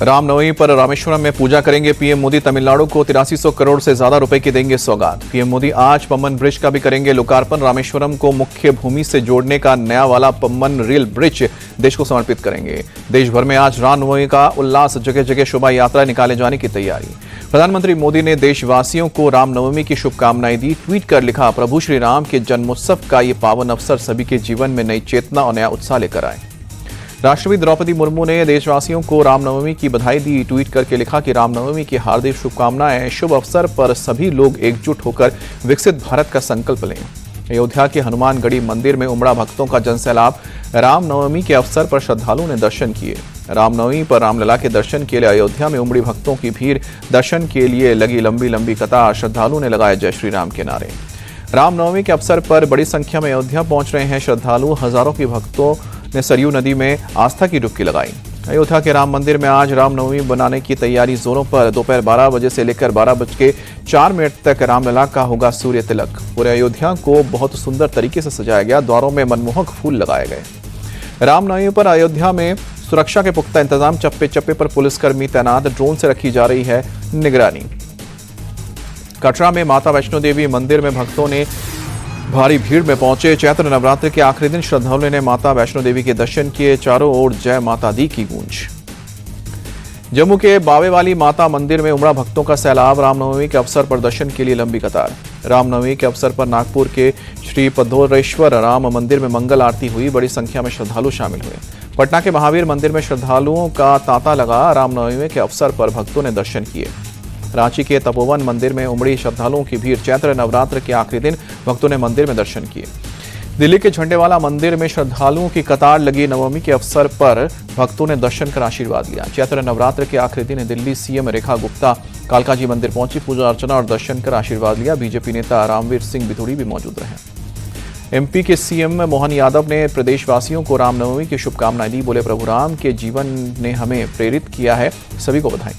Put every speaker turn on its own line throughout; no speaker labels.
रामनवमी पर रामेश्वरम में पूजा करेंगे पीएम मोदी। तमिलनाडु को 8300 करोड़ से ज्यादा रुपए की देंगे सौगात। पीएम मोदी आज पम्बन ब्रिज का भी करेंगे लोकार्पण। रामेश्वरम को मुख्य भूमि से जोड़ने का नया वाला पम्बन रेल ब्रिज देश को समर्पित करेंगे। देश भर में आज रामनवमी का उल्लास, जगह जगह शोभा यात्रा निकाले जाने की तैयारी। प्रधानमंत्री मोदी ने देशवासियों को रामनवमी की शुभकामनाएं दी। ट्वीट कर लिखा, प्रभु श्री राम के जन्मोत्सव का ये पावन अवसर सभी के जीवन में नई चेतना और नया उत्साह लेकर आए। राष्ट्रपति द्रौपदी मुर्मू ने देशवासियों को रामनवमी की बधाई दी। ट्वीट करके लिखा कि रामनवमी की हार्दिक शुभकामनाएं। शुभ अवसर पर सभी लोग एकजुट होकर विकसित भारत का संकल्प लें। अयोध्या के हनुमानगढ़ी मंदिर में उमड़ा भक्तों का जनसैलाब। रामनवमी के अवसर पर श्रद्धालुओं ने दर्शन किए। रामनवमी पर रामलला के दर्शन के लिए अयोध्या में उमड़ी भक्तों की भीड़। दर्शन के लिए लगी लंबी लंबी कतार। श्रद्धालुओं ने लगाए जय श्री राम के नारे। रामनवमी के अवसर पर बड़ी संख्या में अयोध्या पहुंच रहे हैं श्रद्धालु। हजारों की भक्तों ने सरयू नदी में आस्था की डुबकी लगाई। अयोध्या के राम मंदिर में आज रामनवमी बनाने की तैयारी जोरों पर। दोपहर 12 बजे से लेकर 12:04 तक रामलला का होगा सूर्य तिलक। पूरे अयोध्या को बहुत सुंदर तरीके से सजाया गया। द्वारों में मनमोहक फूल लगाए गए। रामनवमी पर अयोध्या में सुरक्षा के पुख्ता इंतजाम। चप्पे चप्पे पर पुलिसकर्मी तैनात। ड्रोन से रखी जा रही है निगरानी। कटरा में माता वैष्णो देवी मंदिर में भक्तों ने भारी भीड़ में पहुंचे। चैत्र नवरात्र के आखिरी दिन श्रद्धालुओं ने माता वैष्णो देवी के दर्शन किए। चारों ओर जय माता दी की गूंज। जम्मू के बावे वाली माता मंदिर में उमड़ा भक्तों का सैलाब। रामनवमी के अवसर पर दर्शन के लिए लंबी कतार। रामनवमी के अवसर पर नागपुर के श्री पद्धोरेश्वर राम मंदिर में मंगल आरती हुई। बड़ी संख्या में श्रद्धालु शामिल हुए। पटना के महावीर मंदिर में श्रद्धालुओं का तांता लगा। रामनवमी के अवसर पर भक्तों ने दर्शन किए। रांची के तपोवन मंदिर में उमड़ी श्रद्धालुओं की भीड़। चैत्र नवरात्र के आखिरी दिन भक्तों ने मंदिर में दर्शन किए। दिल्ली के झंडेवाला मंदिर में श्रद्धालुओं की कतार लगी। नवमी के अवसर पर भक्तों ने दर्शन कर आशीर्वाद लिया। चैत्र नवरात्र के आखिरी दिन दिल्ली सीएम रेखा गुप्ता कालकाजी मंदिर पहुंची। पूजा अर्चना और दर्शन कर आशीर्वाद लिया। बीजेपी नेता रामवीर सिंह बिथुड़ी भी मौजूद रहे। एमपी के सीएम मोहन यादव ने प्रदेशवासियों को रामनवमी की शुभकामनाएं दी। बोले, प्रभु राम के जीवन ने हमें प्रेरित किया है। सभी को बधाई।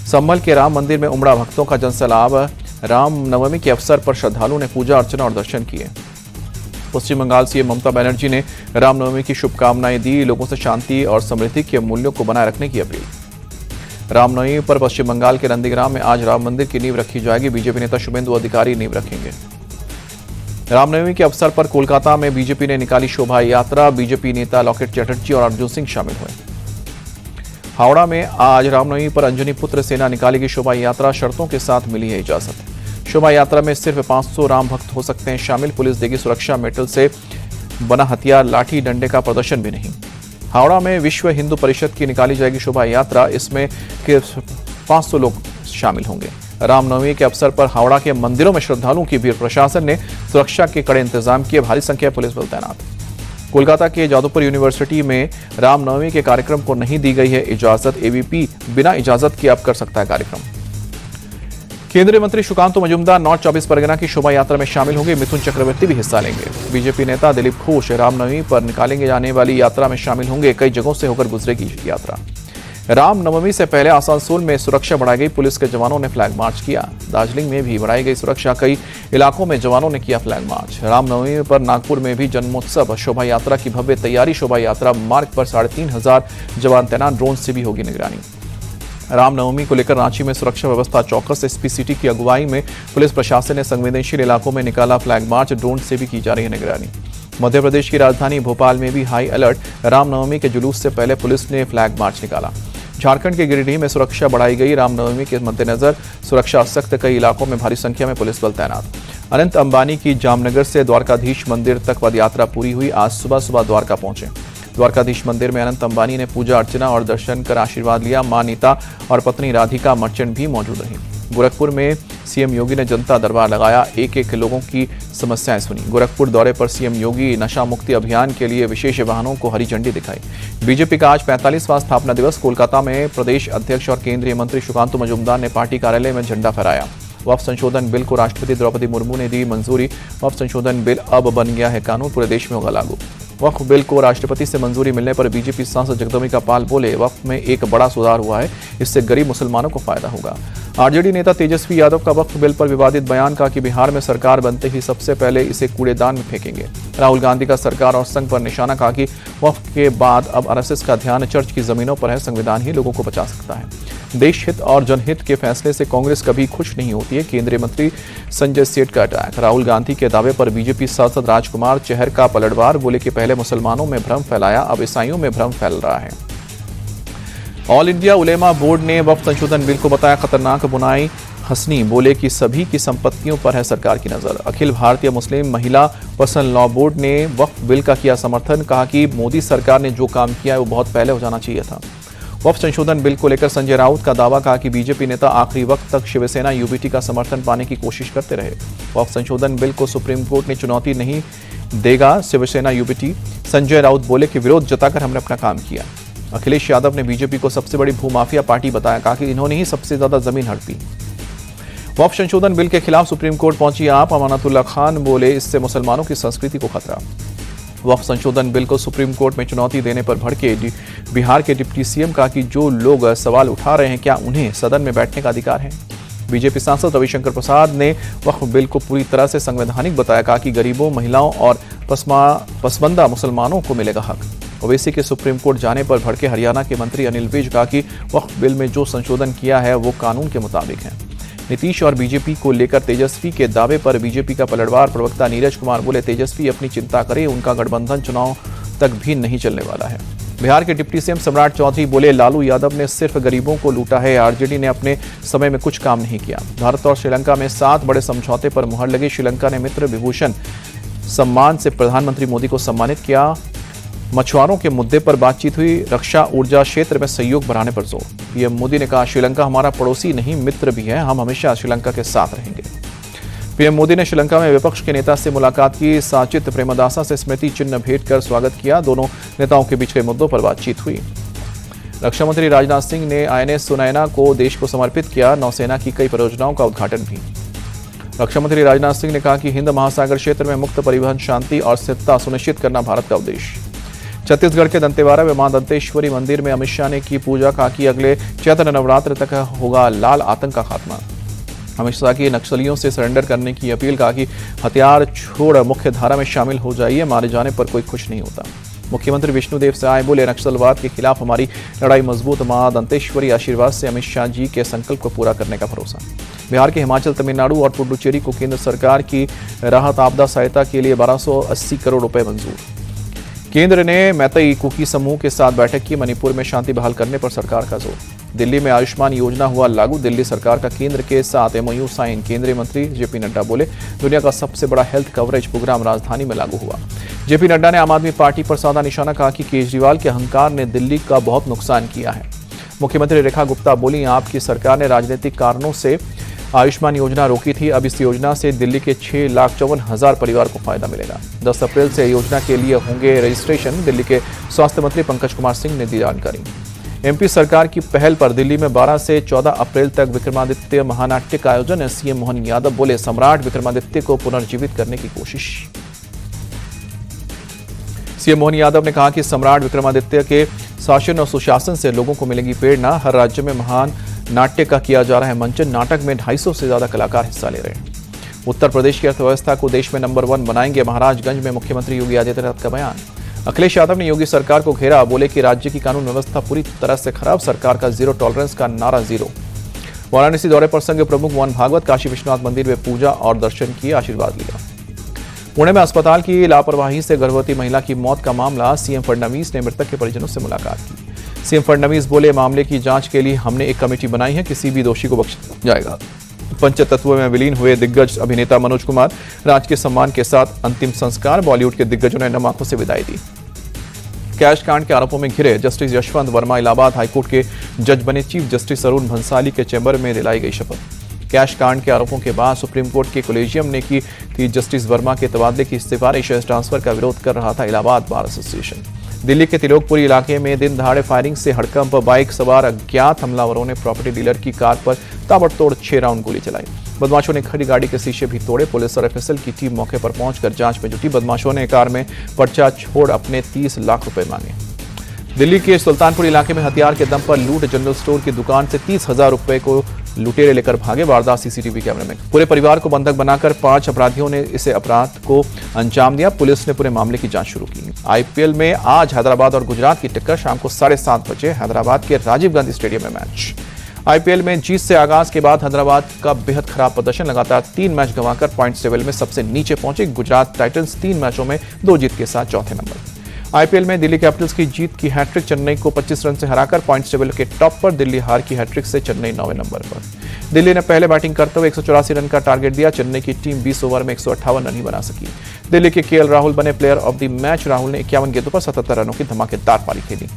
संभल के राम मंदिर में उमड़ा भक्तों का जनसैलाब। रामनवमी के अवसर पर श्रद्धालुओं ने पूजा अर्चना और दर्शन किए। पश्चिम बंगाल सीएम ममता बनर्जी ने रामनवमी की शुभकामनाएं दी। लोगों से शांति और समृद्धि के मूल्यों को बनाए रखने की अपील। रामनवमी पर पश्चिम बंगाल के नंदीग्राम में आज राम मंदिर की नींव रखी जाएगी। बीजेपी नेता शुभेंदु अधिकारी नींव रखेंगे। रामनवमी के अवसर पर कोलकाता में बीजेपी ने निकाली शोभा यात्रा। बीजेपी नेता लॉकेट चैटर्जी और अर्जुन सिंह शामिल हुए। हावड़ा में आज रामनवमी पर अंजनी पुत्र सेना निकालेगी शोभा यात्रा। शर्तों के साथ मिली है इजाजत। शोभा यात्रा में सिर्फ 500 राम भक्त हो सकते हैं शामिल। पुलिस देगी सुरक्षा। मेटल से बना हथियार, लाठी डंडे का प्रदर्शन भी नहीं। हावड़ा में विश्व हिंदू परिषद की निकाली जाएगी शोभा यात्रा। इसमें 500 लोग शामिल होंगे। रामनवमी के अवसर पर हावड़ा के मंदिरों में श्रद्धालुओं की भीड़। प्रशासन ने सुरक्षा के कड़े इंतजाम किए। भारी संख्या पुलिस बल तैनात। कोलकाता के जादवपुर यूनिवर्सिटी में रामनवमी के कार्यक्रम को नहीं दी गई है इजाजत। एबीपी बिना इजाजत के अब कर सकता है कार्यक्रम। केंद्रीय मंत्री सुकांत मजूमदार नॉर्थ 24 परगना की शोभा यात्रा में शामिल होंगे। मिथुन चक्रवर्ती भी हिस्सा लेंगे। बीजेपी नेता दिलीप घोष रामनवमी पर निकालेंगे जाने वाली यात्रा में शामिल होंगे। कई जगहों से होकर गुजरेगी यात्रा। रामनवमी से पहले आसनसोल में सुरक्षा बढ़ाई गई। पुलिस के जवानों ने फ्लैग मार्च किया। दार्जिलिंग में भी बढ़ाई गई सुरक्षा। कई इलाकों में जवानों ने किया फ्लैग मार्च। रामनवमी पर नागपुर में भी जन्मोत्सव शोभा यात्रा की भव्य तैयारी। शोभा यात्रा मार्ग पर 3500 जवान तैनात। ड्रोन से भी होगी निगरानी। रामनवमी को लेकर रांची में सुरक्षा व्यवस्था चौकस। एसपी सिटी की अगुवाई में पुलिस प्रशासन ने संवेदनशील इलाकों में निकाला फ्लैग मार्च। ड्रोन से भी की जा रही है निगरानी। मध्य प्रदेश की राजधानी भोपाल में भी हाई अलर्ट। रामनवमी के जुलूस से पहले पुलिस ने फ्लैग मार्च निकाला। झारखंड के गिरिडीह में सुरक्षा बढ़ाई गई। रामनवमी के मद्देनजर सुरक्षा सख्त। कई इलाकों में भारी संख्या में पुलिस बल तैनात। अनंत अंबानी की जामनगर से द्वारकाधीश मंदिर तक पदयात्रा पूरी हुई। आज सुबह सुबह द्वारका पहुंचे। द्वारकाधीश मंदिर में अनंत अंबानी ने पूजा अर्चना और दर्शन कर आशीर्वाद लिया। मां नीता और पत्नी राधिका मर्चेंट भी मौजूद रही। गोरखपुर में सीएम योगी ने जनता दरबार लगाया। एक लोगों की समस्याएं सुनी। गोरखपुर दौरे पर सीएम योगी नशा मुक्ति अभियान के लिए विशेष वाहनों को हरी झंडी दिखाई। बीजेपी का आज 45वां स्थापना दिवस। कोलकाता में प्रदेश अध्यक्ष और केंद्रीय मंत्री सुकांत मजूमदार ने पार्टी कार्यालय में झंडा फहराया। वक्फ संशोधन बिल को राष्ट्रपति द्रौपदी मुर्मू ने दी मंजूरी। वक्फ संशोधन बिल अब बन गया है कानून। पूरे देश में होगा लागू। वक्फ बिल को राष्ट्रपति से मंजूरी मिलने पर बीजेपी सांसद जगदम्बिका पाल बोले, वक्फ में एक बड़ा सुधार हुआ है। इससे गरीब मुसलमानों को फायदा होगा। आरजेडी नेता तेजस्वी यादव का वक्फ बिल पर विवादित बयान, कहा कि बिहार में सरकार बनते ही सबसे पहले इसे कूड़ेदान में फेंकेंगे। राहुल गांधी का सरकार और संघ पर निशाना, कहा कि वक्फ के बाद अब आरएसएस का ध्यान चर्च की जमीनों पर है, संविधान ही लोगों को बचा सकता है। देश हित और जनहित के फैसले से कांग्रेस कभी खुश नहीं होती है, केंद्रीय मंत्री संजय सेठ का अटैक। राहुल गांधी के दावे पर बीजेपी सांसद राजकुमार चहर का पलटवार, बोले कि पहले मुसलमानों में भ्रम फैलाया, अब ईसाइयों में भ्रम फैल रहा है। ऑल इंडिया उलेमा बोर्ड ने वक्फ संशोधन बिल को बताया खतरनाक बुनाई हसनी, बोले कि सभी की संपत्तियों पर है सरकार की नजर। अखिल भारतीय मुस्लिम महिला पर्सनल लॉ बोर्ड ने वक्फ बिल का किया समर्थन, कहा कि मोदी सरकार ने जो काम किया है वो बहुत पहले हो जाना चाहिए था। वक्फ संशोधन बिल को लेकर संजय राउत का दावा, कहा कि बीजेपी नेता आखिरी वक्त तक शिवसेना यूबीटी का समर्थन पाने की कोशिश करते रहे। वक्फ संशोधन बिल को सुप्रीम कोर्ट ने चुनौती नहीं देगा शिवसेना यूबीटी। संजय राउत बोले कि विरोध जताकर हमने अपना काम किया। अखिलेश यादव ने बीजेपी को सबसे बड़ी भूमाफिया पार्टी बताया, कहा कि इन्होंने ही सबसे ज्यादा जमीन हड़पी। वक्फ संशोधन बिल के खिलाफ सुप्रीम कोर्ट पहुंची आप अमानतुल्लाह खान, बोले इससे मुसलमानों की संस्कृति को खतरा। वक्फ संशोधन बिल को सुप्रीम कोर्ट में चुनौती देने पर भड़के बिहार के डिप्टी सीएम, कहा कि जो लोग सवाल उठा रहे हैं क्या उन्हें सदन में बैठने का अधिकार है। बीजेपी सांसद रविशंकर प्रसाद ने वक्फ बिल को पूरी तरह से संवैधानिक बताया, कहा कि गरीबों, महिलाओं और पसमानदा मुसलमानों को मिलेगा हक। ओवैसी के सुप्रीम कोर्ट जाने पर भड़के हरियाणा के मंत्री अनिल विज, कहा कि वक्फ बिल में जो संशोधन किया है वो कानून के मुताबिक है। नीतीश और बीजेपी को लेकर तेजस्वी के दावे पर बीजेपी का पलटवार, प्रवक्ता नीरज कुमार बोले तेजस्वी अपनी चिंता करे, उनका गठबंधन चुनाव तक भी नहीं चलने वाला है। बिहार के डिप्टी सीएम सम्राट चौधरी बोले लालू यादव ने सिर्फ गरीबों को लूटा है, आरजेडी ने अपने समय में कुछ काम नहीं किया। भारत और श्रीलंका में 7 बड़े समझौते पर मुहर लगी, श्रीलंका ने मित्र विभूषण सम्मान से प्रधानमंत्री मोदी को सम्मानित किया। मछुआरों के मुद्दे पर बातचीत हुई, रक्षा ऊर्जा क्षेत्र में सहयोग बढ़ाने पर जोर। पीएम मोदी ने कहा श्रीलंका हमारा पड़ोसी नहीं मित्र भी है, हम हमेशा श्रीलंका के साथ रहेंगे। पीएम मोदी ने श्रीलंका में विपक्ष के नेता से मुलाकात की, साचित प्रेमदासा से स्मृति चिन्ह भेंट कर स्वागत किया। दोनों नेताओं के बीच कई मुद्दों पर बातचीत हुई। रक्षा मंत्री राजनाथ सिंह ने आईएनएस सुनैना को देश को समर्पित किया, नौसेना की कई परियोजनाओं का उद्घाटन भी। रक्षा मंत्री राजनाथ सिंह ने कहा कि हिंद महासागर क्षेत्र में मुक्त परिवहन, शांति और स्थिरता सुनिश्चित करना भारत का उद्देश्य। छत्तीसगढ़ के दंतेवाड़ा में मां दंतेश्वरी मंदिर में अमित शाह ने की पूजा, कहा कि अगले चैत्र नवरात्र तक होगा लाल आतंक का खात्मा। अमित शाह की नक्सलियों से सरेंडर करने की अपील, कहा कि हथियार छोड़ मुख्य धारा में शामिल हो जाइए, मारे जाने पर कोई खुश नहीं होता। मुख्यमंत्री विष्णुदेव साय बोले नक्सलवाद के खिलाफ हमारी लड़ाई मजबूत, मां दंतेश्वरी आशीर्वाद से अमित शाह जी के संकल्प को पूरा करने का भरोसा। बिहार के हिमाचल, तमिलनाडु और पुडुचेरी को केंद्र सरकार की राहत आपदा सहायता के लिए 1280 करोड़ रुपए मंजूर। केंद्र ने मैतई कुकी समूह के साथ बैठक की, मणिपुर में शांति बहाल करने पर सरकार का जोर। दिल्ली में आयुष्मान योजना हुआ लागू, दिल्ली सरकार का केंद्र के साथ एमओयू साइन। केंद्रीय मंत्री जेपी नड्डा बोले दुनिया का सबसे बड़ा हेल्थ कवरेज प्रोग्राम राजधानी में लागू हुआ। जेपी नड्डा ने आम आदमी पार्टी पर साधा निशाना, कहा कि केजरीवाल के अहंकार ने दिल्ली का बहुत नुकसान किया है। मुख्यमंत्री रेखा गुप्ता बोली आपकी सरकार ने राजनीतिक कारणों से आयुष्मान योजना रोकी थी, अब इस योजना से दिल्ली के 6,54,000 परिवार को फायदा मिलेगा। 10 अप्रैल से योजना के लिए होंगे रजिस्ट्रेशन, दिल्ली के स्वास्थ्य मंत्री पंकज कुमार सिंह ने दी जानकारी। एमपी सरकार की पहल पर दिल्ली में 12 से 14 अप्रैल तक विक्रमादित्य महानाट्य का आयोजन है। सीएम मोहन यादव बोले सम्राट विक्रमादित्य को पुनर्जीवित करने की कोशिश। सीएम मोहन यादव ने कहा कि सम्राट विक्रमादित्य के शासन और सुशासन से लोगों को मिलेगी प्रेरणा। हर राज्य में महान नाट्य का किया जा रहा है मंचन, नाटक में 250 से ज्यादा कलाकार हिस्सा ले रहे हैं। उत्तर प्रदेश की अर्थव्यवस्था को देश में नंबर 1 बनाएंगे, महाराजगंज में मुख्यमंत्री योगी आदित्यनाथ का बयान। अखिलेश यादव ने योगी सरकार को घेरा, बोले कि राज्य की कानून व्यवस्था पूरी तरह से खराब, सरकार का जीरो टॉलरेंस का नारा जीरो। वाराणसी दौरे पर संघ प्रमुख मोहन भागवत काशी विश्वनाथ मंदिर में पूजा और दर्शन किए, आशीर्वाद लिया। पुणे में अस्पताल की लापरवाही से गर्भवती महिला की मौत का मामला, सीएम फडणवीस ने मृतक के परिजनों से मुलाकात की। सीएम फडणवीस बोले मामले की जांच के लिए हमने एक कमेटी बनाई है, किसी भी दोषी को बख्शा जाएगा। पंचतत्व में विलीन हुए दिग्गज अभिनेता मनोज कुमार, राजकीय सम्मान के साथ अंतिम संस्कार, बॉलीवुड के दिग्गजों ने नम आंखों से विदाई दी। कैश कांड के आरोपों में घिरे जस्टिस यशवंत वर्मा इलाहाबाद हाईकोर्ट के जज बने, चीफ जस्टिस अरुण भंसाली के चैम्बर में दिलाई गई शपथ। कैश कांड के आरोपों के बाद सुप्रीम कोर्ट के कोलेजियम ने की थी जस्टिस वर्मा के तबादले की सिफारिश, ट्रांसफर का विरोध कर रहा था इलाहाबाद बार एसोसिएशन। दिल्ली के तिलोकपुरी इलाके में दिन दहाड़े फायरिंग से हड़कंप, बाइक सवार अज्ञात हमलावरों ने प्रॉपर्टी डीलर की कार पर ताबड़तोड़ 6 राउंड गोली चलाई। बदमाशों ने खड़ी गाड़ी के शीशे भी तोड़े। पुलिस और एफएसएल की टीम मौके पर पहुंचकर जांच में जुटी। बदमाशों ने कार में पर्चा छोड़ अपने 30 लाख रुपए मांगे। दिल्ली के सुल्तानपुर इलाके में हथियार के दम पर लूट, जनरल स्टोर की दुकान से 30,000 रुपए को लुटेरे लेकर भागे। वारदात सीसीटीवी कैमरे में। पूरे परिवार को बंधक बनाकर 5 अपराधियों ने इसे अपराध को अंजाम दिया। पुलिस ने पूरे मामले की जांच शुरू की। आईपीएल में आज हैदराबाद और गुजरात की टक्कर। शाम को 7:30 बजे हैदराबाद के राजीव गांधी स्टेडियम में मैच। आईपीएल में जीत से आगाज के बाद हैदराबाद का बेहद खराब प्रदर्शन। लगातार 3 मैच गंवाकर पॉइंट्स टेबल में सबसे नीचे पहुंची। गुजरात टाइटंस 3 मैचों में 2 जीत के साथ चौथे नंबर। आईपीएल में दिल्ली कैपिटल्स की जीत की हैट्रिक। चेन्नई को 25 रन से हराकर पॉइंट्स टेबल के टॉप पर। दिल्ली हार की हैट्रिक से चेन्नई 9वें नंबर पर। दिल्ली ने पहले बैटिंग करते हुए 184 रन का टारगेट दिया। चेन्नई की टीम 20 ओवर में 158 रन ही बना सकी। दिल्ली के केएल राहुल बने player of the match. Rahul ने 51 गेंदों पर 77 रनों की धमाकेदार पारी खेली।